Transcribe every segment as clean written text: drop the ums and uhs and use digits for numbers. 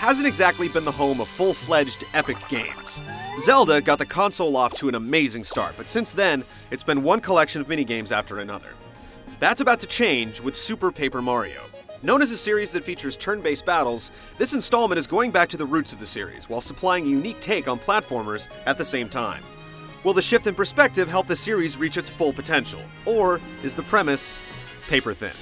hasn't exactly been the home of full-fledged epic games. Zelda got the console off to an amazing start, but since then, it's been one collection of minigames after another. That's about to change with SuperPaper Mario. Known as a series that features turn-based battles, this installment is going back to the roots of the series, while supplying a unique take on platformers at the same time. Will the shift in perspective help the series reach its full potential? Or is the premise paper thin?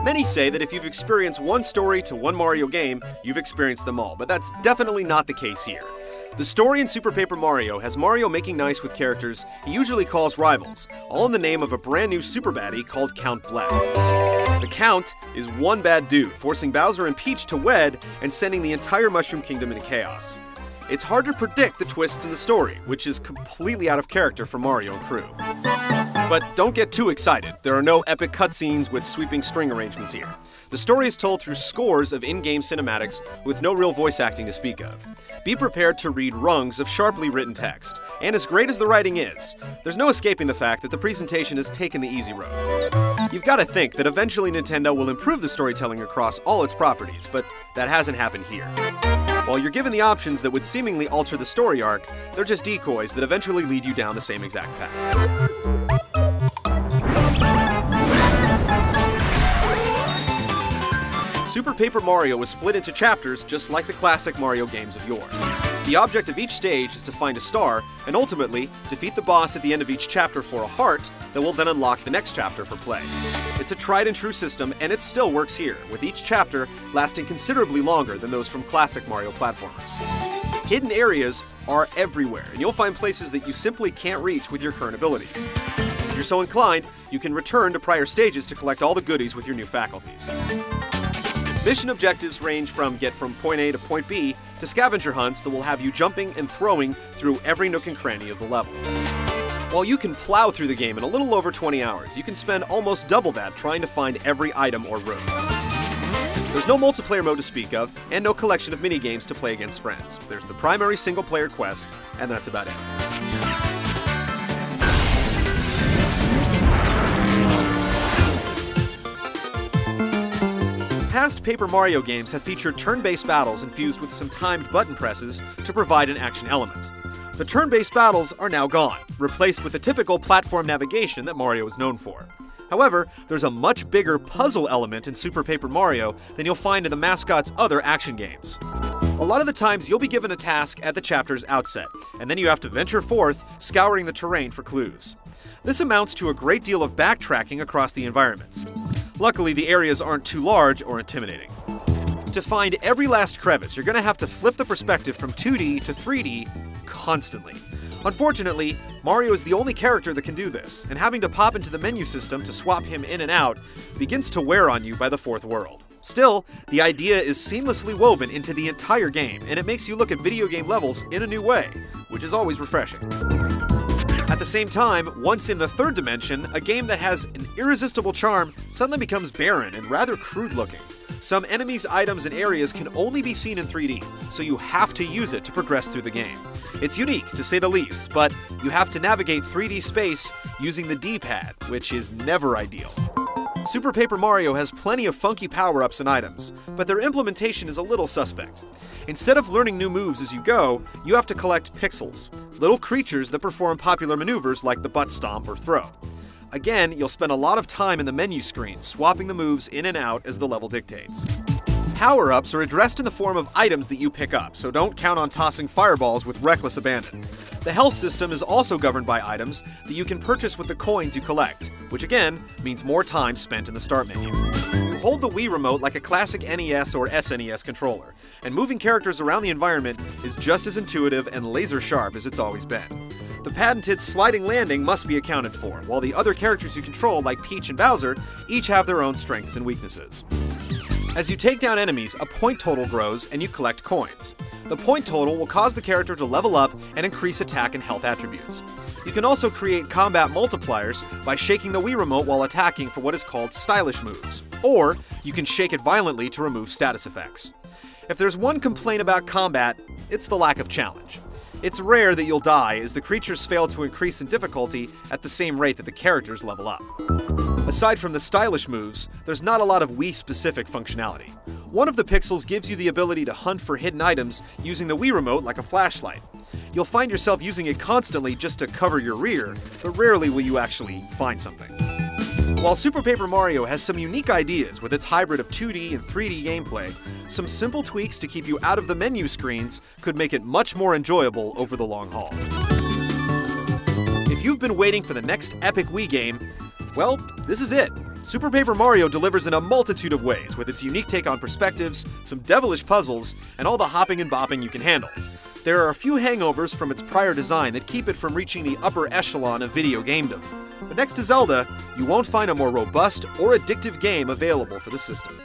Many say that if you've experienced one story to one Mario game, you've experienced them all, but that's definitely not the case here. The story in SuperPaper Mario has Mario making nice with characters he usually calls rivals, all in the name of a brand new super baddie called Count Black. The Count is one bad dude, forcing Bowser and Peach to wed and sending the entire Mushroom Kingdom into chaos. It's hard to predict the twists in the story, which is completely out of character for Mario and crew. But don't get too excited, there are no epic cutscenes with sweeping string arrangements here. The story is told through scores of in-game cinematics with no real voice acting to speak of. Be prepared to read rungs of sharply written text, and as great as the writing is, there's no escaping the fact that the presentation has taken the easy road. You've got to think that eventually Nintendo will improve the storytelling across all its properties, but that hasn't happened here. While you're given the options that would seemingly alter the story arc, they're just decoys that eventually lead you down the same exact path. SuperPaper Mario was split into chapters just like the classic Mario games of yore. The object of each stage is to find a star, and ultimately, defeat the boss at the end of each chapter for a heart that will then unlock the next chapter for play. It's a tried and true system, and it still works here, with each chapter lasting considerably longer than those from classic Mario platformers. Hidden areas are everywhere, and you'll find places that you simply can't reach with your current abilities. If you're so inclined, you can return to prior stages to collect all the goodies with your new faculties. Mission objectives range from get from point A to point B to scavenger hunts that will have you jumping and throwing through every nook and cranny of the level. While you can plow through the game in a little over 20 hours, you can spend almost double that trying to find every item or room. There's no multiplayer mode to speak of, and no collection of minigames to play against friends. There's the primary single-player quest, and that's about it. Past Paper Mario games have featured turn-based battles infused with some timed button presses to provide an action element. The turn-based battles are now gone, replaced with the typical platform navigation that Mario is known for. However, there's a much bigger puzzle element in SuperPaper Mario than you'll find in the mascot's other action games. A lot of the times you'll be given a task at the chapter's outset, and then you have to venture forth, scouring the terrain for clues. This amounts to a great deal of backtracking across the environments. Luckily, the areas aren't too large or intimidating. To find every last crevice, you're going to have to flip the perspective from 2D to 3D constantly. Unfortunately, Mario is the only character that can do this, and having to pop into the menu system to swap him in and out begins to wear on you by the fourth world. Still, the idea is seamlessly woven into the entire game, and it makes you look at video game levels in a new way, which is always refreshing. At the same time, once in the third dimension, a game that has an irresistible charm suddenly becomes barren and rather crude looking. Some enemies, items, and areas can only be seen in 3D, so you have to use it to progress through the game. It's unique, to say the least, but you have to navigate 3D space using the D-pad, which is never ideal. SuperPaper Mario has plenty of funky power-ups and items, but their implementation is a little suspect. Instead of learning new moves as you go, you have to collect pixels, little creatures that perform popular maneuvers like the butt stomp or throw. Again, you'll spend a lot of time in the menu screen, swapping the moves in and out as the level dictates. Power-ups are addressed in the form of items that you pick up, so don't count on tossing fireballs with reckless abandon. The health system is also governed by items that you can purchase with the coins you collect, which again means more time spent in the start menu. You hold the Wii remote like a classic NES or SNES controller, and moving characters around the environment is just as intuitive and laser sharp as it's always been. The patented sliding landing must be accounted for, while the other characters you control, like Peach and Bowser, each have their own strengths and weaknesses. As you take down enemies, a point total grows and you collect coins. The point total will cause the character to level up and increase attack and health attributes. You can also create combat multipliers by shaking the Wii remote while attacking for what is called stylish moves, or you can shake it violently to remove status effects. If there's one complaint about combat, it's the lack of challenge. It's rare that you'll die, as the creatures fail to increase in difficulty at the same rate that the characters level up. Aside from the stylish moves, there's not a lot of Wii-specific functionality. One of the pixels gives you the ability to hunt for hidden items using the Wii Remote like a flashlight. You'll find yourself using it constantly just to cover your rear, but rarely will you actually find something. While SuperPaper Mario has some unique ideas with its hybrid of 2D and 3D gameplay, some simple tweaks to keep you out of the menu screens could make it much more enjoyable over the long haul. If you've been waiting for the next epic Wii game, well, this is it. SuperPaper Mario delivers in a multitude of ways with its unique take on perspectives, some devilish puzzles, and all the hopping and bopping you can handle. There are a few hangovers from its prior design that keep it from reaching the upper echelon of video gamedom. But next to Zelda, you won't find a more robust or addictive game available for the system.